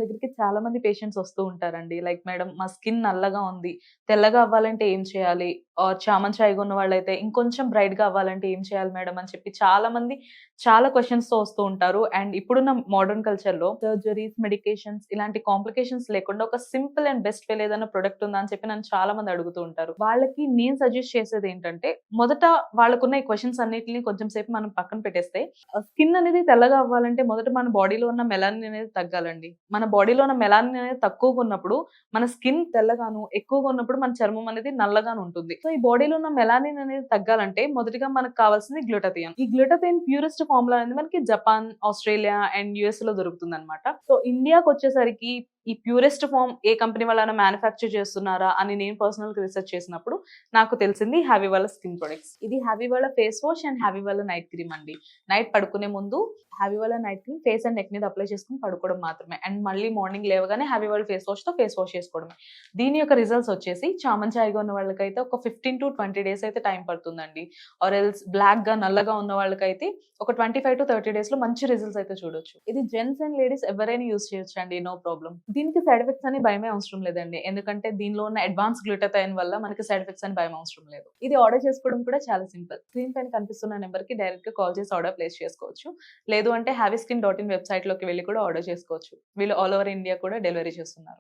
దగ్గరికి చాలా మంది పేషెంట్స్ వస్తూ ఉంటారండి. లైక్ మేడం మా స్కిన్ నల్లగా ఉంది. తెల్లగా అవ్వాలంటే ఏం చేయాలి? చామన్ ఛాయగా ఉన్న వాళ్ళైతే ఇంకొంచెం బ్రైట్‌గా అవ్వాలంటే ఏం చేయాలి మేడం? అని చెప్పి చాలా మంది చాలా క్వెషన్స్‌తో వస్తూ ఉంటారు. అండ్ ఇప్పుడున్న మోడర్న్ కల్చర్‌లో సర్జరీస్, మెడికేషన్స్ ఇలాంటి కాంప్లికేషన్స్ లేకుండా ఒక సింపుల్ అండ్ బెస్ట్ వే ఏదైనా ప్రొడక్ట్ ఉందా? అని చెప్పి నన్ను చాలా మంది అడుగుతూ ఉంటారు. వాళ్ళకి నేను సజెస్ట్ చేసేదేంటంటే మొదట వాళ్ళకున్న ఈ క్వెషన్స్ అన్నిటిని కొంచెం సేపు మనం పక్కన పెట్టేస్తే స్కిన్ అనేది తెల్లగా అవ్వాలంటే మొదట మన బాడీలో ఉన్న మెలానిన్ అనేది తగ్గాలండి. మన బాడీలో ఉన్న మెలానిన్ అనేది తక్కువగా ఉన్నప్పుడు మన స్కిన్ తెల్లగాను, ఎక్కువగా ఉన్నప్పుడు మన చర్మం అనేది నల్లగాను ఉంటుంది. సో, ఈ బాడీలో ఉన్న మెలానిన్ అనేది తగ్గాలంటే మొదటిగా మనకు కావాల్సింది గ్లూటాథియోన్. ఈ గ్లూటాథియోన్ ప్యూరెస్ట్ ఫార్మ్‌లో అనేది మనకి జపాన్, ఆస్ట్రేలియా అండ్ యూఎస్‌లో దొరుకుతుందన్నమాట. సో, ఇండియాకొచ్చేసరికి ఈ ప్యూరెస్ట్ ఫార్మ్ ఏ కంపెనీ వాళ్ళైనా మ్యానుఫ్యాక్చర్ చేస్తున్నారా అని నేను పర్సనల్‌గా రిసర్చ్ చేసినప్పుడు నాకు తెలిసింది హ్యావీ వాళ్ళ స్కిన్ ప్రొడక్ట్స్. ఇది హ్యావీ వాళ్ళ ఫేస్ వాష్ అండ్ హ్యావీ వాళ్ళ నైట్ క్రీమ్ అండి. నైట్ పడుకునే ముందు హ్యావీ వాళ్ళ night cream face and neck మీద అప్లై చేసుకొని పడుకోవడం మాత్రమే. అండ్ మళ్ళీ మార్నింగ్ లేవగానే హ్యావీ వాళ్ళ ఫేస్ వాష్‌తో ఫేస్ వాష్ చేసుకోవడమే. దీని యొక్క రిజల్ట్స్ వచ్చేసి చామన్ ఛాయగా ఉన్న వాళ్ళకైతే ఒక 15-20 డేస్ అయితే టైం పడుతుందండి. ఆర్ ఎల్స్ బ్లాక్‌గా, నల్లగా ఉన్న వాళ్ళకైతే ఒక 25-30 డేస్‌లో మంచి రిజల్ట్స్ అయితే చూడొచ్చు. ఇది జెంట్స్ అండ్ లేడీస్ ఎవరైనా యూజ్ చేయొచ్చండి. No problem. దీనికి సైడ్ ఎఫెక్ట్స్ అని భయమే అవసరం లేదండి. ఎందుకంటే దీనిలో ఉన్న అడ్వాన్స్ గ్లూటాథైన్ వల్ల మనకి సైడ్ ఎఫెక్ట్స్ అని భయం అవసరం లేదు. ఇది ఆర్డర్ చేసుకోవడం కూడా చాలా సింపుల్. స్క్రీన్ పైన కనిపిస్తున్న నెంబర్‌కి డైరెక్ట్‌గా కాల్ చేసి ఆర్డర్ ప్లేస్ చేసుకోవచ్చు. లేదు అంటే హ్యావీస్కిన్.in వెబ్‌సైట్‌లోకి వెళ్లి కూడా ఆర్డర్ చేసుకోవచ్చు. వీళ్ళు ఆల్ ఓవర్ ఇండియా కూడా డెలివరీ చేస్తున్నారు.